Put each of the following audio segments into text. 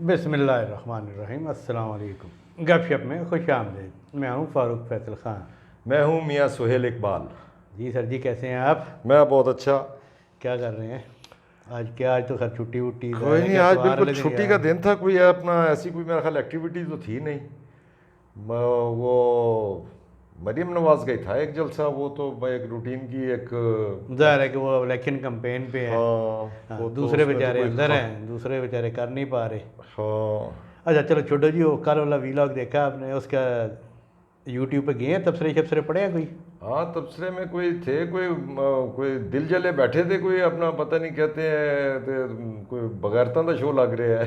बिस्मिल्लाहिर्रहमानिर्रहीम। अस्सलाम वालेकुम। गपशप में खुश आमदीद। मैं हूँ फ़ारूक फैसल ख़ान। मैं हूँ मियाँ सुहेल इकबाल। जी सर जी, कैसे हैं आप? मैं बहुत अच्छा। क्या कर रहे हैं आज तो खैर छुट्टी वुट्टी ज़ाहिर कोई है नहीं, कि आज अतवार बिल्कुल वाले दिन छुट्टी यार। का दिन था। कोई अपना ऐसी कोई मेरा ख्याल एक्टिविटी तो थी नहीं। वो मरीम नवाज का ही था एक जलसा। वो तो एक रूटीन की एक ज़ाहिर है कि वो इलेक्शन कैंपेन पे है। हाँ, हाँ, वो तो दूसरे उसमें तो बेचारे कोई अंदर हैं, दूसरे बेचारे कर नहीं पा रहे। हाँ अच्छा चलो छोड़ो जी, वो कल वाला वीलॉग देखा आपने? उसका यूट्यूब पे गए हैं, तबसरे शबसरे पड़े हैं कोई? हाँ, तबसरे में कोई थे, कोई दिल जले बैठे थे, कोई अपना पता नहीं कहते हैं कोई बगैरता का शो लग रहा है।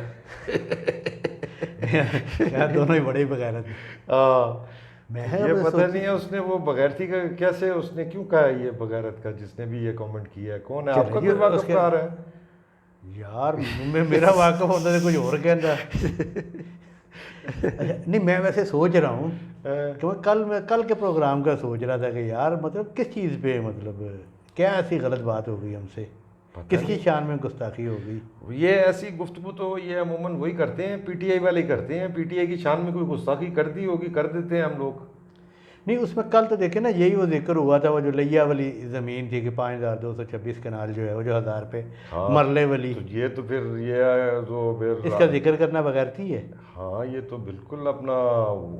यार दोनों ही बड़े ही बगैरत हैं। हाँ, मैं तो है ये अब पता सोची। नहीं है उसने वो बगैरती का कैसे उसने क्यों कहा है ये बगैरत का, जिसने भी ये कमेंट किया है कौन है? चले आपका जी कोई उसके। वाकफकार है? यार मेरा वाकफ होता तो कुछ और कहता। अच्छा नहीं, मैं वैसे सोच रहा हूँ कि मैं कल के प्रोग्राम का सोच रहा था कि यार मतलब किस चीज़ पे, मतलब क्या ऐसी गलत बात हो गई हमसे, पता किसकी नहीं। शान में गुस्ताखी हो गई? ये ऐसी गुफ्तगू तो ये अमूमन वही करते हैं, पीटीआई वाले ही करते हैं। पीटीआई की शान में कोई गुस्ताखी कर दी होगी, कर देते हैं हम लोग। नहीं, उसमें कल तो देखे ना, यही वो जिक्र हुआ था, वो जो लिया वाली ज़मीन थी कि 5226 कनाल जो है, वो जो 1000 पे हाँ, मरले वाली, तो ये तो फिर ये तो फिर इसका जिक्र करना बगैर थी है। हाँ, ये तो बिल्कुल अपना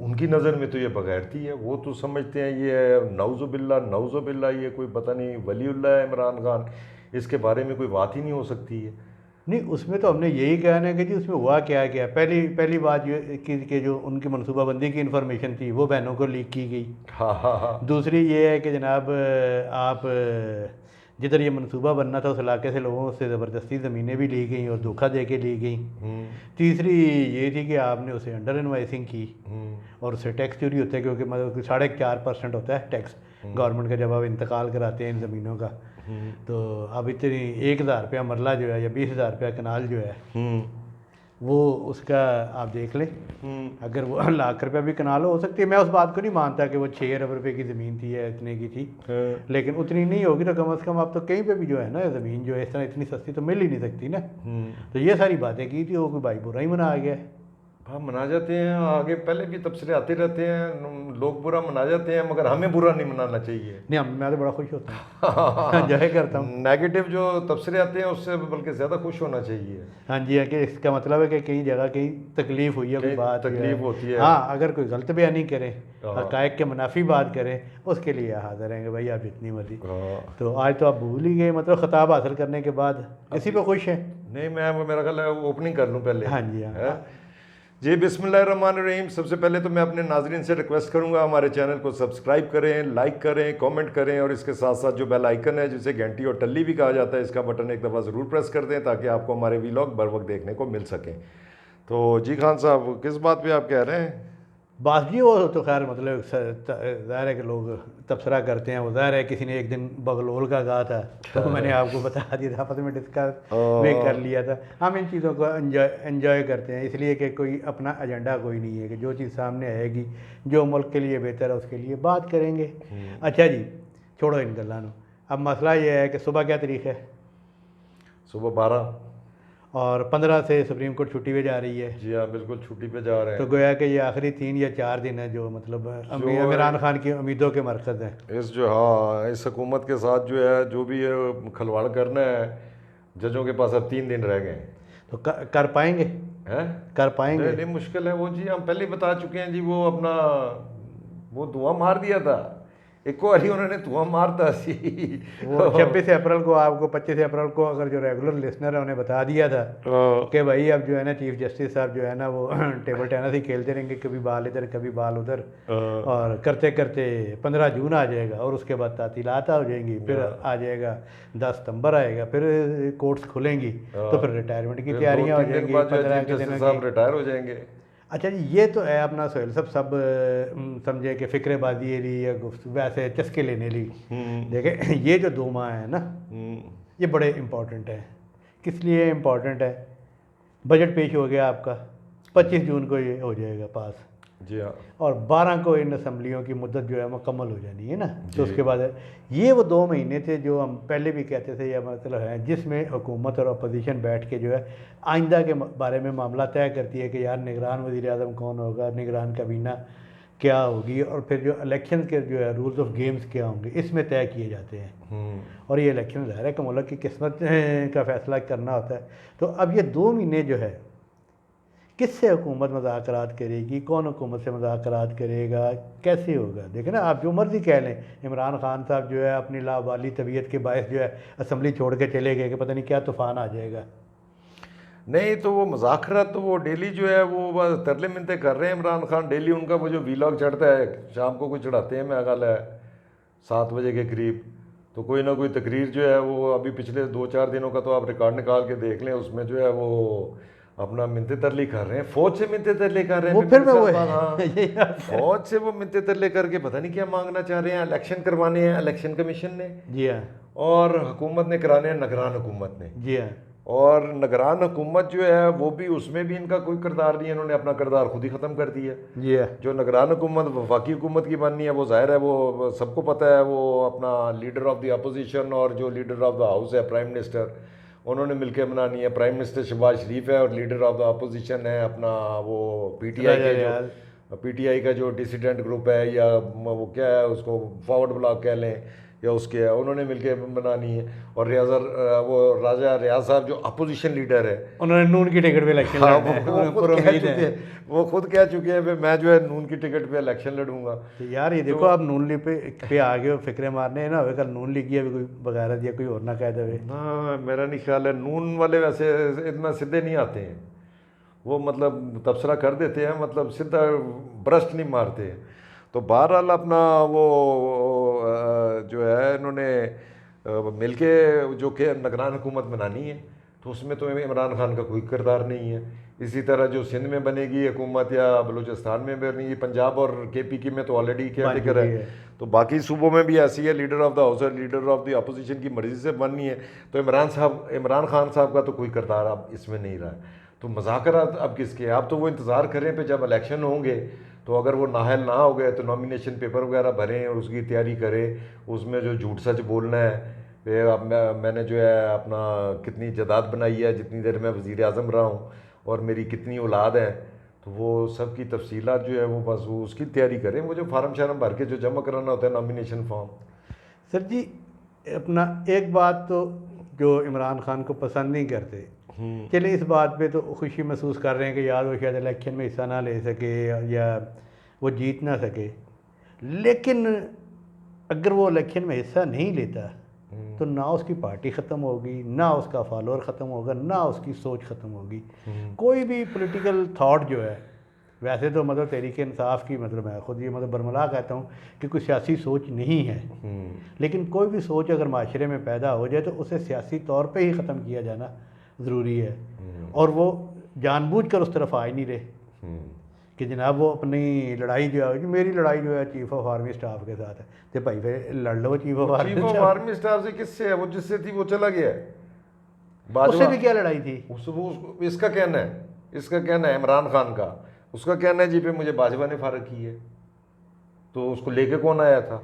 उनकी नज़र में तो ये बगैरती है। वो तो समझते हैं ये नौजुबिल्ला नौजुबिल्ला, ये कोई पता नहीं वलीउल्लाह है इमरान खान, इसके बारे में कोई बात ही नहीं हो सकती है। नहीं, उसमें तो हमने यही कहना है कि जी उसमें हुआ क्या क्या। पहली पहली बात ये कि जो उनकी मनसूबाबंदी की इन्फॉर्मेशन थी वो बहनों को लीक की गई। हाँ हाँ हाँ। दूसरी ये है कि जनाब आप जिधर ये मंसूबा बनना था उस इलाके से लोगों से ज़बरदस्ती ज़मीनें भी ली गई और धोखा दे के ली गई। हम्म तीसरी ये थी कि आपने उसे अंडर इन्वाइसिंग की हम्म और उससे टैक्स चोरी होता है, क्योंकि मतलब 4.5% होता है टैक्स गवर्नमेंट का जब आप इंतकाल कराते हैं इन ज़मीनों का। हम्म तो अब इतनी 1000 रुपया मरला जो है या 20,000 रुपया कनाल जो है, हम्म वो उसका आप देख लें। हम्म अगर वो लाख रुपया भी कनाल हो सकती है, मैं उस बात को नहीं मानता कि वो 6 अरब रुपये की ज़मीन थी या इतने की थी, हाँ, लेकिन उतनी नहीं होगी तो कम से कम आप तो कहीं पे भी जो है ना ज़मीन जो है इस तरह इतनी सस्ती तो मिल ही नहीं सकती ना। हम्म तो ये सारी बातें की थी, वो कोई भाई बुरा ही मना आ गया। हाँ, मना जाते हैं। आगे पहले भी तबसरे आते रहते हैं, लोग बुरा मना जाते हैं, मगर हमें बुरा नहीं मनाना चाहिए। नहीं, मैं तो बड़ा खुश होता हूँ, एंजॉय करता हूँ। नेगेटिव जो तबसरे आते हैं उससे बल्कि ज़्यादा खुश होना चाहिए। हाँ जी, है कि इसका मतलब है कि कई जगह कहीं तकलीफ़ हुई है, कोई कहीं बात जो है। तकलीफ होती है। हाँ, अगर कोई गलत बयानी करे, हाँ हक़ाइक़ के मुनाफी बात करे, उसके लिए हाज़िर हैं कि भाई आप जितनी मर्ज़ी। हाँ। तो आज तो आप भूल ही गए, मतलब ख़िताब हासिल करने के बाद इसी पे खुश हैं। नहीं, मैं मेरा ख्याल है ओपनिंग कर लूँ पहले। हाँ जी, है हाँ। जी। बिस्मिल्लाहिर्रहमानिर्रहीम। सबसे पहले तो मैं अपने नाजरीन से रिक्वेस्ट करूंगा हमारे चैनल को सब्सक्राइब करें, लाइक करें, कमेंट करें, और इसके साथ साथ जो बेल आइकन है जिसे घंटी और टल्ली भी कहा जाता है, इसका बटन एक दफ़ा ज़रूर प्रेस कर दें ताकि आपको हमारे वीलॉग बर वक्त देखने को मिल सकें। तो जी खान साहब, किस बात पे आप कह रहे हैं? बात जी, वो तो खैर मतलब ज़ाहिर है कि लोग तबसरा करते हैं, वो ज़ाहिर है किसी ने एक दिन बगलोल का कहा था तो मैंने आपको बता दिया था, आपस में डिस्कस भी कर लिया था। हम इन चीज़ों को एंजॉय करते हैं इसलिए कि कोई अपना एजेंडा कोई नहीं है, कि जो चीज़ सामने आएगी जो मुल्क के लिए बेहतर है उसके लिए बात करेंगे। अच्छा जी, छोड़ो इन गल्लां नूं। अब मसला ये है कि सुबह क्या तारीख है? सुबह 12। और 15 से सुप्रीम कोर्ट छुट्टी पे जा रही है। जी हाँ, बिल्कुल छुट्टी पे जा रहे तो हैं। गोया कि ये आखिरी 3 या 4 दिन है जो मतलब जो इमरान खान की उम्मीदों के मरकज़ हैं। इस जो हाँ, इस हुकूमत के साथ जो है जो भी खलवाड़ करना है, जजों के पास अब 3 दिन रह गए हैं। तो कर पाएंगे? हैं? कर पाएंगे? नहीं, मुश्किल है वो जी, हम पहले ही बता चुके हैं जी। वो अपना वो धुआं मार दिया था, एक बारी उन्होंने धुआं मारता सी। वो 26 अप्रैल को, आपको 25 अप्रैल को अगर जो रेगुलर लिसनर है उन्हें बता दिया था कि भाई अब जो है ना चीफ जस्टिस साहब जो है ना वो टेबल टेनिस ही खेलते रहेंगे, कभी बाल इधर कभी बाल उधर, और करते करते 15 जून आ जाएगा और उसके बाद तातीलात हो जाएंगी, फिर आ जाएगा 10 सितंबर आएगा, फिर कोर्ट्स खुलेंगी, तो फिर रिटायरमेंट की फिर दो तैयारियां हो तीन दिन जाएंगी बाद जो है 15 चीफ के जस्टिस दिनों की। साहब रिटायर हो जाएंगे। अच्छा जी, ये तो है अपना सोहेल साहब सब समझे कि फ़िक्रेबाजी है ली या वैसे चस्के लेने ली। देखें ये जो 2 माह है ना, ये बड़े इम्पॉर्टेंट है। किस लिए इम्पॉर्टेंट है? बजट पेश हो गया आपका, 25 जून को ये हो जाएगा पास। जी हाँ। और 12 को इन असम्बलियों की मुद्दत जो है मुकम्मल हो जानी है ना। तो उसके बाद ये वो 2 महीने थे जो हम पहले भी कहते थे, या मतलब है जिसमें हुकूमत और अपोजिशन बैठ के जो है आइंदा के बारे में मामला तय करती है कि यार निगरान वज़ीर आज़म कौन होगा, निगरान काबीना क्या होगी, और फिर जो इलेक्शन के जो है रूल्स ऑफ गेम्स क्या होंगे, इसमें तय किए जाते हैं। और ये इलेक्शन ज़ाहिर है कि मुल्क की किस्मत का फैसला करना होता है। तो अब ये 2 महीने जो है किससे हुकूमत मुज़ाकरात करेगी, कौन हुकूमत से मुज़ाकरात करेगा, कैसे होगा? देखें ना, आप जो मर्ज़ी कह लें, इमरान खान साहब जो है अपनी लावाली तबीयत के बायस जो है असम्बली छोड़ के चले गए कि पता नहीं क्या तूफ़ान आ जाएगा। नहीं तो वो मुज़ाकरात तो वो डेली जो है वो बस तरले मिनते कर रहे हैं इमरान खान। डेली उनका वो जो वीलॉग चढ़ता है, शाम को कुछ चढ़ाते हैं, मेरा ख्याल है 7 बजे के करीब, तो कोई ना कोई तकरीर जो है वो अभी पिछले 2-4 दिनों का तो आप रिकॉर्ड निकाल के देख लें, उसमें जो है वो अपना मिन्नते तरली कर रहे हैं, फौज से मिन्नते तरले कर रहे हैं। वो फिर मैं वो हाँ, फौज से वो मिन्नते तरले करके पता नहीं क्या मांगना चाह रहे हैं। इलेक्शन करवाने हैं इलेक्शन कमीशन ने, जी हाँ, और हुकूमत ने कराने हैं निगरान हुकूमत ने। जी हाँ, और निगरान हुकूमत जो है वो भी, उसमें भी इनका कोई किरदार नहीं है, इन्होंने अपना किरदार खुद ही ख़त्म कर दिया। जी हाँ, जो निगरान हुकूमत वफाकी हुकूमत की बननी है, वो ज़ाहिर है वो सबको पता है, वो अपना लीडर ऑफ द अपोजिशन और जो लीडर ऑफ द हाउस है प्राइम मिनिस्टर, उन्होंने मिलकर बनानी है। प्राइम मिनिस्टर शहबाज शरीफ है और लीडर ऑफ द अपोजिशन है अपना वो पीटीआई के जो पीटीआई का जो डिसिडेंट ग्रुप है, या वो क्या है उसको फॉरवर्ड ब्लॉक कह लें, या उसके है, उन्होंने मिलकर बनानी है। और वो राजा रियाज साहब जो अपोजिशन लीडर है, उन्होंने नून की टिकट पे इलेक्शन हाँ, लड़ना है, वो उन्हें खुद पूरा कह उम्मीद चुके है। हैं, वो खुद कह चुके हैं कि मैं जो है नून की टिकट पे इलेक्शन लड़ूंगा। तो यार ये देखो, आप नून लीग पे आ गए हो, फिक्रे मारने है ना, हो कल नून लीग अभी कोई बगैरत या कोई और ना कह दे। ना, मेरा नहीं ख्याल है नून वाले वैसे इतना सीधे नहीं आते हैं, वो मतलब तबसरा कर देते हैं, मतलब सीधा ब्रस्ट नहीं मारते हैं। तो बहरहाल अपना वो जो है इन्होंने मिलके जो कि निगरान हुकूमत बनानी है, तो उसमें तो इमरान खान का कोई किरदार नहीं है। इसी तरह जो सिंध में बनेगी हुकूमत या बलूचिस्तान में बनेगी, पंजाब और केपी में तो ऑलरेडी केयर टेकर है, तो बाकी सूबों में भी ऐसी है, लीडर ऑफ द हाउस और लीडर ऑफ द अपोजिशन की मर्जी से बननी है। तो इमरान खान साहब का तो कोई किरदार अब इसमें नहीं रहा है। तो मुज़ाकरात अब किसके? आप तो वो इंतज़ार करें पे जब इलेक्शन होंगे, तो अगर वो नाहल ना हो गए तो नॉमिनेशन पेपर वगैरह भरें और उसकी तैयारी करें, उसमें जो झूठ सच बोलना है। अब मैंने जो है अपना कितनी जायदाद बनाई है जितनी देर मैं वज़ीर आज़म रहा हूँ, और मेरी कितनी औलाद है, तो वो सब की तफसीलात जो है वो बस वो उसकी तैयारी करें। वो जो फार्म शार्म भर के जो जमा कराना होता है नॉमिनेशन फॉर्म। सर जी, अपना एक बात तो जो इमरान खान को पसंद नहीं करते, चले इस बात पे तो खुशी महसूस कर रहे हैं कि यार वो शायद इलेक्शन में हिस्सा ना ले सके या वो जीत ना सके, लेकिन अगर वो इलेक्शन में हिस्सा नहीं लेता तो ना उसकी पार्टी ख़त्म होगी, ना उसका फॉलोअर ख़त्म होगा, ना उसकी सोच ख़त्म होगी। कोई भी पॉलिटिकल थॉट जो है, वैसे तो मतलब तहरीक इंसाफ की, मतलब मैं खुद ये मतलब बरमला कहता हूँ कि कोई सियासी सोच नहीं है, लेकिन कोई भी सोच अगर माशरे में पैदा हो जाए तो उसे सियासी तौर पे ही ख़त्म किया जाना ज़रूरी है। और वो जानबूझकर उस तरफ आ ही नहीं रहे कि जनाब वो अपनी लड़ाई जो है, मेरी लड़ाई जो है चीफ ऑफ आर्मी स्टाफ के साथ है, तो भाई फिर लड़ लो चीफ ऑफ आर्मी स्टाफ से। किससे है वो? जिससे थी वो चला गया है। उससे भी क्या लड़ाई थी? इसका कहना है, इमरान खान का, उसका कहना है जी पे मुझे भाजपा ने फारग की है, तो उसको लेके कौन आया था?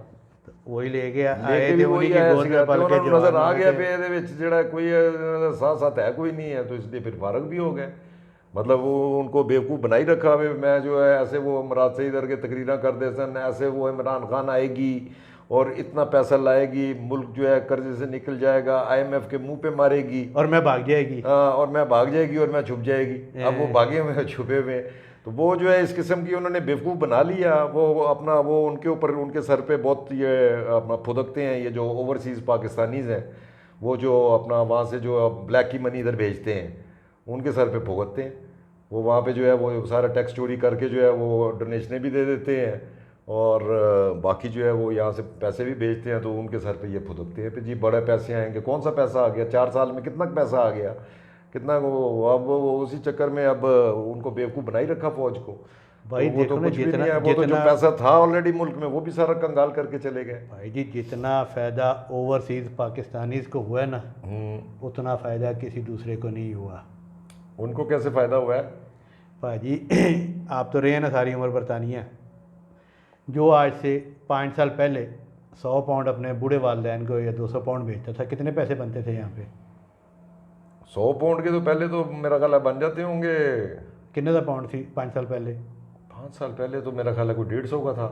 वही लेके आए थे, उन्हीं की गोद में पल के नजर आ गया पे ਇਹਦੇ ਵਿੱਚ ਜਿਹੜਾ कोई साथ साथ है कोई नहीं है, तो इसलिए फिर फारग भी हो गए। मतलब वो उनको बेवकूफ़ बनाई रखा है। मैं जो है ऐसे वो मुराद से इधर के तकरीरें कर दे सन, ऐसे वो इमरान खान आएगी और इतना पैसा लाएगी, मुल्क जो है कर्जे से निकल जाएगा, IMF के मुंह पे मारेगी और मैं भाग जाएगी। हाँ, और मैं भाग जाएगी और मैं छुप जाएगी। अब वो भागे हुए हैं, छुपे हुए हैं। तो वो जो है इस किस्म की उन्होंने बेवकूफ़ बना लिया। वो अपना वो उनके ऊपर, उनके सर पे बहुत ये अपना फुदकते हैं, ये जो ओवरसीज़ पाकिस्तानीज़ हैं, वो जो अपना वहाँ से जो ब्लैक की मनी इधर भेजते हैं, उनके सर पे भुगतते हैं। वो वहाँ पे जो है वो सारा टैक्स चोरी करके जो है वो डोनेशनें भी दे देते हैं, और बाकी जो है वो यहाँ से पैसे भी भेजते हैं, तो उनके सर पे ये फुदकते हैं कि जी बड़े पैसे आएंगे। कौन सा पैसा आ गया? 4 साल में कितना पैसा आ गया, कितना वो। अब वो उसी चक्कर में अब उनको बेवकूफ़ बनाई रखा फौज को। भाई तो वो तो कुछ भी नहीं है, वो तो जो पैसा था ऑलरेडी मुल्क में वो भी सारा कंगाल करके चले गए। भाई जी, जितना फ़ायदा ओवरसीज़ पाकिस्तानीज़ को हुआ ना, उतना फ़ायदा किसी दूसरे को नहीं हुआ। उनको कैसे फ़ायदा हुआ है? भाजी आप तो रहे हैं ना सारी उम्र बरतानिया, जो आज से 5 साल पहले 100 पाउंड अपने बूढ़े वालदैन को या 200 पाउंड बेचता था, कितने पैसे बनते थे यहाँ पे? 100 पाउंड के तो पहले तो मेरा ख्याल है बन जाते होंगे। कितने का पाउंड थी 5 साल पहले? 5 साल पहले तो मेरा ख्याल है कोई 150 का था।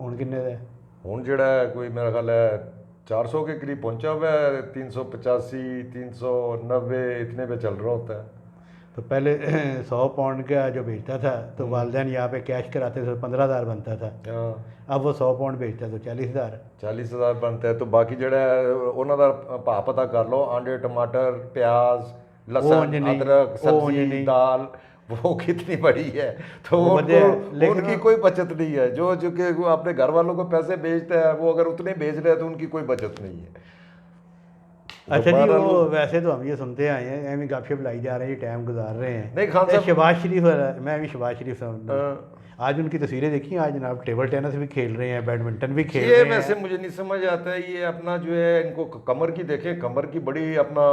ਹੁਣ किन्ने ਦਾ? हूँ जड़ा कोई मेरा ख्याल है 400 के करीब पहुंचा हुआ है, 385 390 इतने पे चल रहा होता है। तो पहले 100 पाउंड का जो बेचता था तो वालदैन यहाँ पे कैश कराते थे, 15,000 बनता था। हाँ, अब वो 100 पाउंड बेचता है तो 40,000। 40,000 बनता है। तो बाकी जड़ा उन्हों का भाव पता कर लो, आंडे टमाटर प्याज ਉਂਝ लहसुन नहीं, अदरक वो ਉਂਝ सब्जी नहीं। दाल वो कितनी बड़ी है, तो वो बढ़िया है, लेकिन उनकी कोई बचत नहीं है। जो जो कि वो अपने घर वालों को पैसे बेचता है, वो अगर उतने बेच रहे हैं तो उनकी कोई बचत नहीं है। अच्छा जी, बहरहाल वो वैसे तो हम ये सुनते आए हैं, एम गपशप लाई जा रहे हैं, ये टाइम गुजार रहे हैं। नहीं, खान साहब शहबाज शरीफ, मैं भी शहबाज शरीफ साहब आज उनकी तस्वीरें देखी, आज जनाब टेबल टेनिस भी खेल रहे हैं, बैडमिंटन भी खेल ये रहे हैं। वैसे मुझे नहीं समझ आता है, ये अपना जो है इनको कमर की देखें, कमर की बड़ी अपना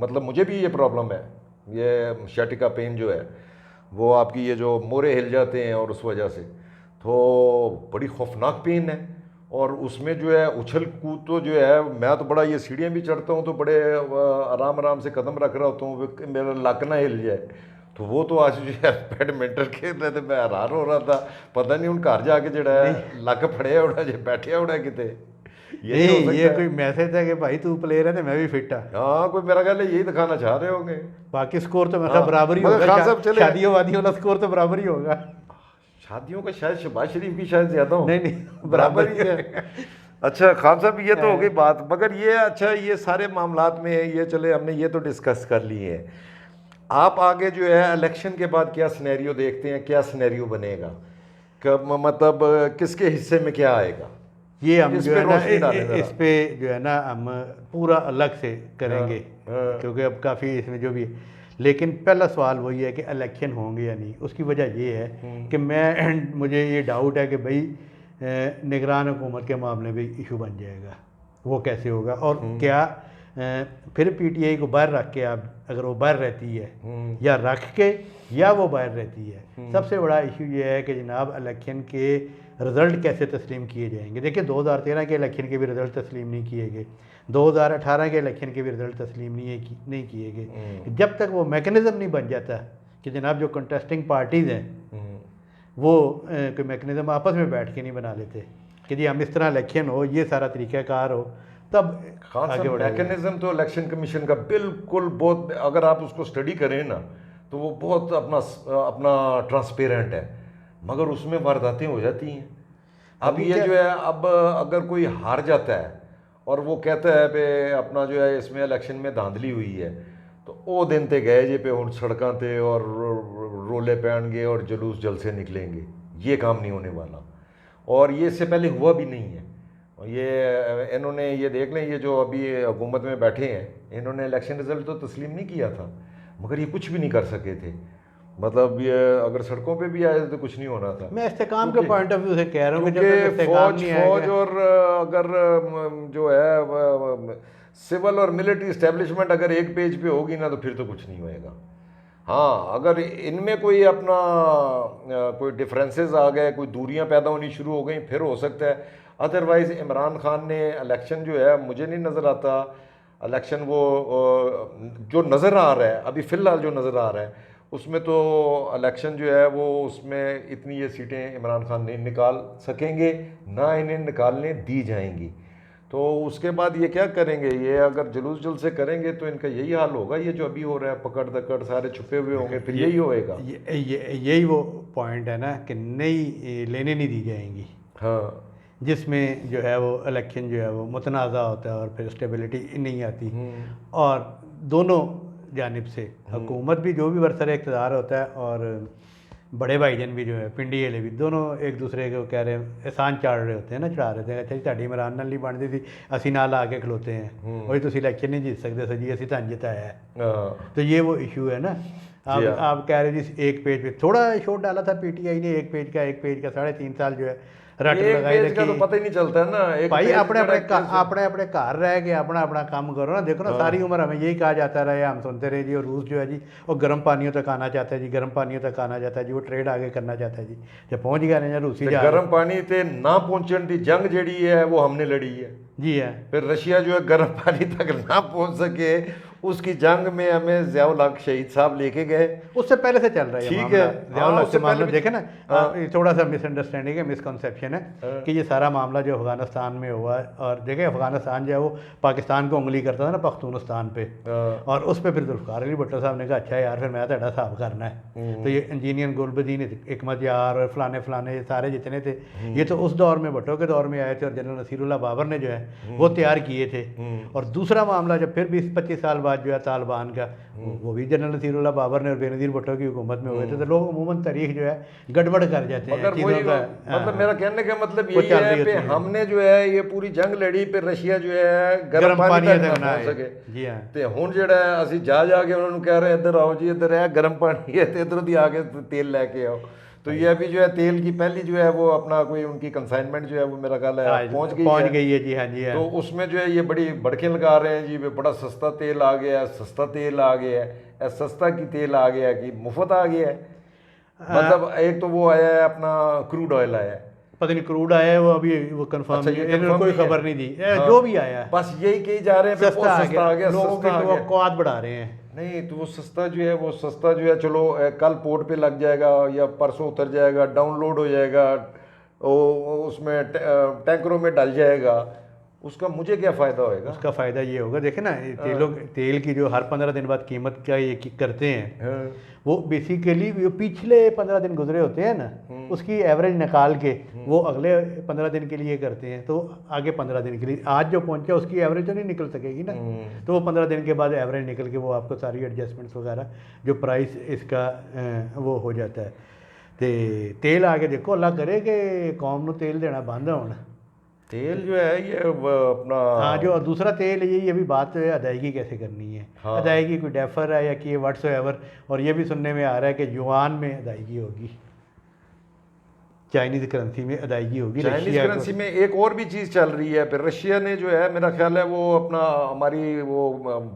मतलब मुझे भी ये प्रॉब्लम है, ये शैटिका पेन जो है वो आपकी ये जो मोरे हिल जाते हैं और उस वजह से तो बड़ी खौफनाक पेन है। और उसमें जो है उछल कूद तो जो है, मैं तो बड़ा ये सीढ़ियाँ भी चढ़ता हूँ तो बड़े आराम आराम से कदम रख रहा होता हूँ, मेरा लक ना हिल जाए। तो वो तो आज जो है बैडमिंटन खेल रहे थे, मैं हैरान हो रहा था, पता नहीं उन घर जाके जड़ा है लक फड़िया होना जो बैठे होना किते। ये कोई मैसेज है कि भाई तू प्लेयर है तो मैं भी फिट हाँ। हाँ, कोई मेरा ख्याल है यही दिखाना चाह रहे होंगे। बाकी स्कोर तो मेरा बराबर ही मगर होगा, खान साहब चले शादियों वादियों वाला स्कोर तो बराबर ही होगा। शादियों का शायद शहबाज शरीफ की शायद ज्यादा हो, नहीं बराबर ही है। अच्छा खान साहब, ये तो हो गई बात, मगर ये अच्छा ये सारे मामलात में ये चले, हमने ये तो डिस्कस कर लिए हैं। आप आगे जो है इलेक्शन के बाद क्या सिनेरियो देखते हैं, क्या सिनेरियो बनेगा, मतलब किसके हिस्से में क्या आएगा? ये हम इस जो पे है ना रोशनी डालें जरा। इस पे जो है ना हम पूरा अलग से करेंगे, क्योंकि अब काफ़ी इसमें जो भी, लेकिन पहला सवाल वही है कि इलेक्शन होंगे या नहीं। उसकी वजह ये है कि मुझे ये डाउट है कि भाई निगरान हुकूमत के मामले में इशू बन जाएगा, वो कैसे होगा और क्या फिर पीटीआई को बाहर रख के, आप अगर वो बाहर रहती है या रख के या वो बाहर रहती है। सबसे बड़ा इशू ये है कि जनाब इलेक्शन के रिज़ल्ट कैसे तस्लीम किए जाएंगे। देखिए 2013 के इलेक्शन के भी रिज़ल्ट तस्लीम नहीं किए गए, 2018 के इलेक्शन के भी रिज़ल्ट तस्लीम नहीं किए गए। जब तक वो मैकेनिज़्म नहीं बन जाता कि जनाब जो कंटेस्टिंग पार्टीज़ हैं वो कोई मैकेनिज़्म आपस में बैठ के नहीं बना लेते कि जी हम इस तरह इलेक्शन हो, ये सारा तरीक़ाकार हो, तब आगे बढ़ेगा। मैकेनिज्म तो इलेक्शन कमीशन का बिल्कुल बहुत, अगर आप उसको स्टडी करें ना तो वो बहुत अपना ट्रांसपेरेंट है, मगर उसमें वारदातें हो जाती हैं। अब ये जो है, अब अगर कोई हार जाता है और वो कहता है पे अपना जो है इसमें इलेक्शन में धांधली हुई है, तो वो दिन ते गए जे पे हुण सड़कों ते और रोले पैणगे और जुलूस जलसे निकलेंगे, ये काम नहीं होने वाला। और ये इससे पहले हुआ भी नहीं है। ये इन्होंने ये देख लें, ये जो अभी हुकूमत में बैठे हैं, इन्होंने इलेक्शन रिजल्ट तो तस्लीम नहीं किया था, मगर ये कुछ भी नहीं कर सके थे। मतलब ये अगर सड़कों पे भी आए तो कुछ नहीं होना था। मैं इस्तेकाम के पॉइंट ऑफ व्यू से कह रहा हूँ कि फौज और अगर जो है सिविल और मिलिट्री इस्टेब्लिशमेंट अगर एक पेज पे होगी ना तो फिर तो कुछ नहीं होएगा। हाँ, अगर इनमें कोई अपना कोई डिफरेंसेस आ गए, कोई दूरियां पैदा होनी शुरू हो गई, फिर हो सकता है। अदरवाइज़ इमरान खान ने इलेक्शन जो है, मुझे नहीं नज़र आता इलेक्शन वो जो नज़र आ रहा है अभी फ़िलहाल जो नज़र आ रहा है उसमें तो इलेक्शन जो है वो उसमें इतनी ये सीटें इमरान खान नहीं निकाल सकेंगे, ना इन्हें निकालने दी जाएंगी। तो उसके बाद ये क्या करेंगे, ये अगर जुलूस जुल से करेंगे तो इनका यही हाल होगा। ये जो अभी हो रहा है पकड़ दकड़, सारे छुपे हुए होंगे, फिर यही होएगा। यही वो पॉइंट है ना कि नई लेने नहीं दी जाएंगी। हाँ, जिसमें जो है वो इलेक्शन जो है वो मुतनाज़ा होता है और फिर स्टेबिलिटी नहीं आती। और दोनों जानिब से हुकूमत भी जो भी बरसर इक़्तिदार होता है और बड़े भाईजान भी जो है पिंडी वाले भी, दोनों एक दूसरे को कह रहे हैं, एहसान चाड़ रहे होते हैं ना, चढ़ा रहे थे। अच्छा जी ਤੁਹਾਡੀ इमरान नाल नहीं बनती थी, असी नाल आके खलोते हैं, वही तुम इलेक्शन नहीं जीत सकते सर जी, असी तो जिताया है। तो ये वो इशू है ना। आप कह रहे जी एक पेज पे थोड़ा शोर डाला था पीटीआई ने, एक पेज का 3.5 साल जो है रट एक लगाई पेज का तो पता ही नहीं चलता है ना। एक भाई पेज अपने अपने जरा कैसे- अपने अपने घर रह के अपना अपना काम करो ना। देखो ना सारी उम्र हमें यही कहा जाता रहा, हम सुनते रहे जी, और रूस जो है जी वो गर्म पानियों तक आना चाहता है जी, गर्म पानियों तक आना चाहता है जी, वो ट्रेड आगे करना चाहता है जी। जब पहुंच गया ना रूसी ते जहाज, गर्म पानी ते ना पहुंचने की जंग जड़ी है वो हमने लड़ी है। जी है, फिर रशिया जो है गर्म पानी तक ना पहुंच सके, उसकी जंग में हमें ज़ियाउल हक शहीद साहब लेके गए। उससे पहले से चल रहा है ये ठीक मामला। है, ज़ियाउल हाँ, हक उससे के मामले पहले भी- देखे ना, हाँ। ये थोड़ा सा मिसअंडरस्टैंडिंग है, मिसकंसेप्शन है हाँ। कि ये सारा मामला जो अफगानिस्तान में हुआ है, और देखे अफगानिस्तान जो है वो पाकिस्तान को उंगली करता था ना पख्तूनस्तान पे, हाँ। और उस पर फिर जुल्फ़िकार अली भुट्टो साहब ने कहा अच्छा यार फिर मैं तेरा हिसाब करना है। तो ये इंजीनियर गुलबदीन हिकमत यार और फलाने फलाने ये सारे जितने थे, ये तो उस दौर में भुट्टो के दौर में आए थे, और जनरल नसीरुल्लाह बाबर ने जो है वो तैयार किए थे। और दूसरा मामला जब फिर 20-25 साल बाद जो है तालिबान का, वो भी जनरल नसीरुल्लाह बाबर ने और बेनज़ीर भुट्टो की हुकूमत में हुए थे। तो लोग अमूमन तारीख जो है गड़बड़ कर जाते हैं मगर चीज़ों वही का। मतलब मेरा कहने का मतलब वो यही चल है रही कि होती है। हमने जो है ये पूरी जंग लड़ी, फिर रशिया जो है गर्म पानी तक ना पहुंच सके। जी हाँ, ਤੇ ਹੁਣ ਜਿਹੜਾ ਹੈ ਅਸੀਂ ਜਾ ਕੇ ਉਹਨਾਂ ਨੂੰ ਕਹਿ ਰਹੇ ਇੱਧਰ आओ जी, इधर है गर्म पानी है, तो इधर भी आके तेल लेके आओ। तो ये अभी जो है तेल की पहली जो है वो अपना कोई उनकी कंसाइनमेंट जो है वो मेरा ख्याल है पहुंच गई है। जी हाँ, जी हाँ। तो उसमें जो है ये बड़ी बड़के लगा रहे हैं जी, बड़ा सस्ता तेल आ गया है, सस्ता तेल आ गया है, सस्ता की तेल आ गया है कि मुफ्त आ गया है। मतलब एक तो वो आया है अपना क्रूड ऑयल आया है, पता नहीं क्रूड आया है वो अभी वो कंफर्म अच्छा, नहीं ये है, इन्होंने confirm कोई नहीं है। खबर नहीं दी। हाँ। जो भी आया है बस यही कही जा रहे हैं फिर वो सस्ता आ गया, लोगों सस्ता आ की गया। तवक्कुआत बढ़ा रहे हैं। नहीं तो वो सस्ता जो है, वो सस्ता जो है चलो कल पोर्ट पे लग जाएगा या परसों उतर जाएगा, डाउनलोड हो जाएगा, उसमें टैंकरों में डल जाएगा, उसका मुझे क्या फ़ायदा होएगा? उसका फ़ायदा ये होगा, देखे ना तेल की जो हर 15 दिन बाद कीमत का ये करते हैं, हाँ। वो बेसिकली जो पिछले 15 दिन गुजरे होते हैं ना, उसकी एवरेज निकाल के वो अगले 15 दिन के लिए करते हैं। तो आगे 15 दिन के लिए आज जो पहुंचा उसकी एवरेज तो नहीं निकल सकेगी ना, तो वो 15 दिन के बाद एवरेज निकल के वो आपको सारी एडजस्टमेंट्स वगैरह जो प्राइस इसका वो हो जाता है। तो तेल आगे देखो, अल्लाह करे कि कौम को तेल देना बंद होना। तेल जो है ये अपना हाँ, जो दूसरा तेल है यही अभी बात है अदायगी कैसे करनी है। हाँ। अदायगी कोई डेफर है या कि व्हाट्स एवर, और ये भी सुनने में आ रहा है कि युआन में अदायगी होगी, चाइनीज़ करेंसी में अदायगी होगी। चाइनीज रशिया को- करेंसी में एक और भी चीज़ चल रही है। फिर रशिया ने जो है मेरा ख्याल है वो अपना हमारी वो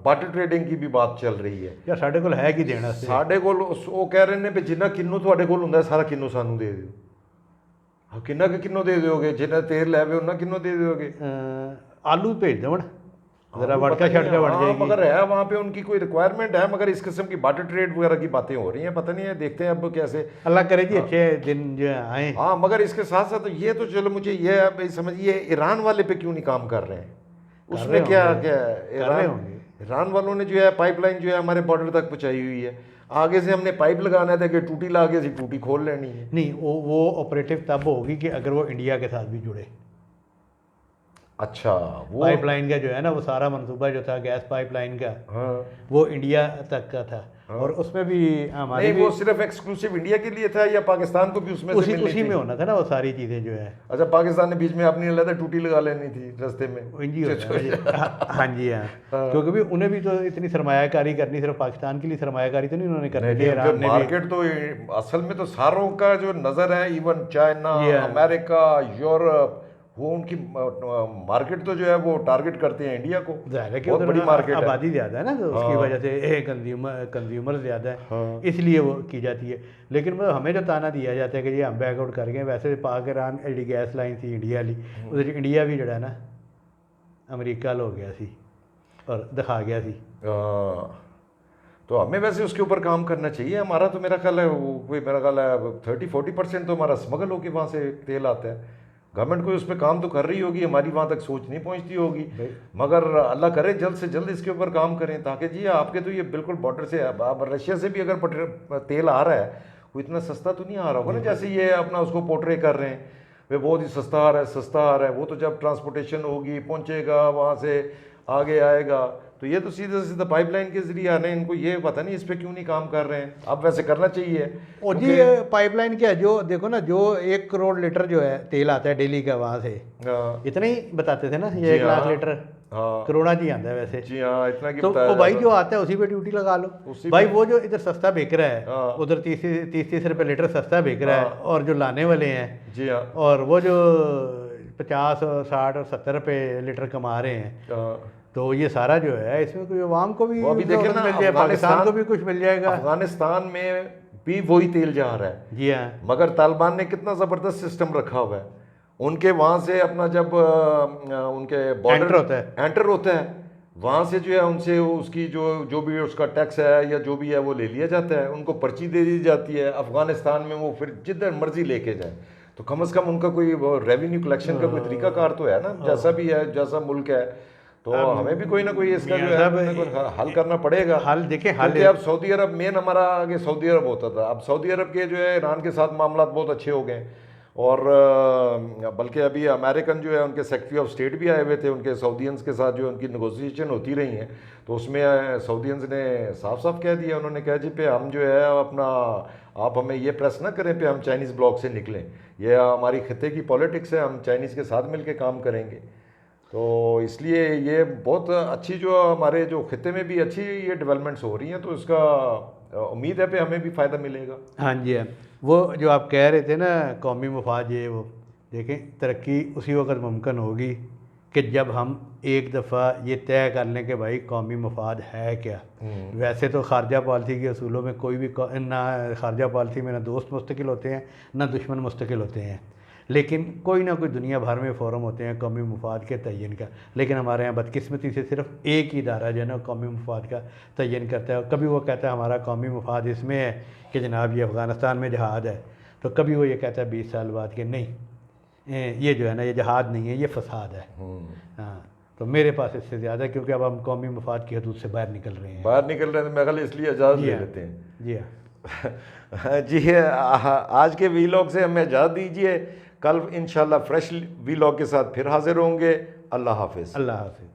बाटर ट्रेडिंग की भी बात चल रही है। यार साढ़े को है कि देना से ਸਾਡੇ ਕੋਲ ਉਹ ਕਹਿ ਰਹੇ ਨੇ ਵੀ ਜਿੰਨਾ ਕਿੰਨੂ ਤੁਹਾਡੇ ਕੋਲ ਹੁੰਦਾ ਸਾਰਾ ਕਿੰਨੂ ਸਾਨੂੰ ਦੇ ਦਿਓ। ਹਾਂ, ਕਿੰਨਾ ਕੁ ਕਿੰਨੂ ਦੇ ਦਿਓਗੇ? ਜਿੰਨਾ ਤੇਲ ਲੈਵੇ ਉਹਨਾਂ ਕਿੰਨੂ ਦੇ ਦਿਓਗੇ? आलू भेज दो ज़रा हाँ, वटका पता नहीं, शटका बढ़ हाँ, जाएगी। मगर है वहाँ पे उनकी कोई रिक्वायरमेंट है, मगर इस किस्म की बाटर ट्रेड वगैरह की बातें हो रही हैं, पता नहीं है, देखते हैं अब कैसे। अल्लाह करे जी अच्छे दिन जो आए। हाँ, मगर इसके साथ साथ ये तो चलो मुझे ये आप समझिए ईरान वाले पे क्यों नहीं काम कर रहे हैं? उसमें क्या क्या है? ईरान वालों ने जो है पाइपलाइन जो है हमारे बॉर्डर तक पहुँचाई हुई है, आगे से हमने पाइप लगाना था कि टूटी ला के टूटी खोल लेनी है। नहीं, वो ऑपरेटिव तब होगी कि अगर वो इंडिया के साथ भी जुड़े। अच्छा, वो पाइपलाइन का जो है ना वो सारा मंसूबा जो था गैस पाइपलाइन का, हाँ, वो इंडिया तक का था। और उसमें भी हमारे नहीं, वो सिर्फ एक्सक्लूसिव इंडिया के लिए था या पाकिस्तान को भी उसमें से मिलनी उसी थी? में होना था ना वो सारी चीज़ें जो है। अच्छा, पाकिस्तान ने बीच में अपनी अलग टूटी लगा लेनी थी रास्ते में। जी हाँ जी हाँ, क्योंकि भी उन्हें भी तो इतनी सरमायाकारी करनी, सिर्फ पाकिस्तान के लिए सरमायाकारी तो नहीं उन्होंने करनी थी। ईरान ने भी मार्केट तो असल में तो सारों का जो नज़र है, इवन चाइना, अमेरिका, यूरोप, वो उनकी मार्केट तो जो है वो टारगेट करते हैं इंडिया को। ज़ाहिर है कि बहुत उधर बड़ी मार्केट है। आबादी ज़्यादा है ना, तो उसकी वजह से कंज्यूमर ज़्यादा है, इसलिए वो की जाती है। लेकिन वो हमें जो ताना दिया जाता है कि ये हम बैकआउट कर गए, वैसे पाक ईरान जी गैस लाइन थी इंडिया ली, उधर इंडिया भी जड़ा ना अमरीका हो गया सी और दिखा गया सी। तो हमें वैसे उसके ऊपर काम करना चाहिए। हमारा तो मेरा ख्याल है कोई मेरा ख्याल है 30-40% तो हमारा स्मगल होकर वहाँ से तेल आता है। गवर्नमेंट कोई उस पर काम तो कर रही होगी, हमारी वहाँ तक सोच नहीं पहुँचती होगी, मगर अल्लाह करे जल्द से जल्द इसके ऊपर काम करें, ताकि जी आपके तो ये बिल्कुल बॉर्डर से अब रशिया से भी अगर तेल आ रहा है वो इतना सस्ता तो नहीं आ रहा होगा ना, जैसे ये अपना उसको पोर्ट्रे कर रहे हैं वे बहुत ही सस्ता आ रहा है, सस्ता आ रहा है। वो तो जब ट्रांसपोर्टेशन होगी, पहुँचेगा वहाँ से, आगे आएगा। तो ये तो सीधे सीधा पाइपलाइन के जरिए आने, इनको ये पता नहीं इस पे क्यों नहीं काम कर रहे हैं। अब वैसे करना चाहिए और जी पाइपलाइन क्या है, जो देखो ना, जो 1 करोड़ लीटर जो है तेल आता है डेली का वहाँ से, इतना ही बताते थे ना, ये 1 लाख लीटर करोड़ा जी आता है वैसे। जी हाँ, इतना की तो वो भाई जो आता है उसी पे ड्यूटी लगा लो भाई। वो जो इधर सस्ता बेच रहा है उधर 30 रुपये लीटर सस्ता बेच रहा है, और जो लाने वाले हैं जी हाँ, और वो जो 50 और 60 और 70 रुपये लीटर कमा रहे हैं, तो ये सारा जो है इसमें कोई आवाम को भी अभी देखे ना, मिल जाए, पाकिस्तान को भी कुछ मिल जाएगा। अफगानिस्तान में भी वही तेल जा रहा है। जी हाँ, मगर तालिबान ने कितना ज़बरदस्त सिस्टम रखा हुआ है, उनके वहाँ से अपना जब उनके बॉर्डर एंटर होता है, वहाँ से जो है उनसे उसकी जो भी उसका टैक्स है या जो भी है वो ले लिया जाता है, उनको पर्ची दे दी जाती है। अफगानिस्तान में वो फिर जिधर मर्जी लेके जाए, तो कम से कम उनका कोई रेवेन्यू कलेक्शन का कोई तरीकाकार तो है ना, जैसा भी है, जैसा मुल्क है। तो हमें भी कोई ना कोई इसका जो है हल करना पड़ेगा। हल देखें, हल अब सऊदी अरब मेन हमारा आगे सऊदी अरब होता था, अब सऊदी अरब के जो है ईरान के साथ मामला बहुत अच्छे हो गए, और बल्कि अभी अमेरिकन जो है उनके सेक्रेटरी ऑफ स्टेट भी आए हुए थे, उनके सऊदियंस के साथ जो उनकी नेगोशिएशन होती रही हैं, तो उसमें सऊदियंस ने साफ साफ कह दिया, उन्होंने कहा जी पे हम जो है अपना, आप हमें ये प्रेस ना करें पे हम चाइनीज़ ब्लॉक से निकलें, ये हमारी खत्े की पॉलिटिक्स है, हम चाइनीज़ के साथ मिलकर काम करेंगे। तो इसलिए ये बहुत अच्छी जो हमारे जो खत्े में भी अच्छी ये डेवलपमेंट्स हो रही हैं, तो इसका उम्मीद है पे हमें भी फ़ायदा मिलेगा। हाँ जी हाँ, वो जो आप कह रहे थे ना कौमी मफाद, ये वो देखें, तरक्की उसी वक्त मुमकिन होगी कि जब हम एक दफ़ा ये तय कर लें कि भाई कौमी मफाद है क्या। वैसे तो खारजा पॉलिसी के असूलों में कोई भी ना खारजा पॉलिसी में ना दोस्त मुस्तकिल होते हैं ना दुश्मन मुस्तकिल होते हैं, लेकिन कोई ना कोई दुनिया भर में फ़ोरम होते हैं कौमी मफाद के तयन का। लेकिन हमारे यहाँ बदकिस्मती से सिर्फ एक ही इदारा जो है ना कौमी मफाद का तयन करता है। कभी वो कहता है हमारा कौमी मफाद इसमें है कि जनाब ये अफ़गानिस्तान में जहाद है, तो कभी वो ये कहता है 20 साल बाद कि नहीं ये जो है ना ये जहाद नहीं है, ये फसाद है। हाँ, तो मेरे पास इससे ज़्यादा, क्योंकि अब हम कौमी मफाद की हदूद से बाहर निकल रहे हैं। तो मैं ख्याल इसलिए इजाज़त ले लेते हैं। जी हाँ जी, आज के वीलॉग से हमें इजाज़त दीजिए, कल इंशाल्लाह फ्रेश वीलॉग के साथ फिर हाजिर होंगे। अल्लाह हाफिज़। अल्लाह हाफिज़।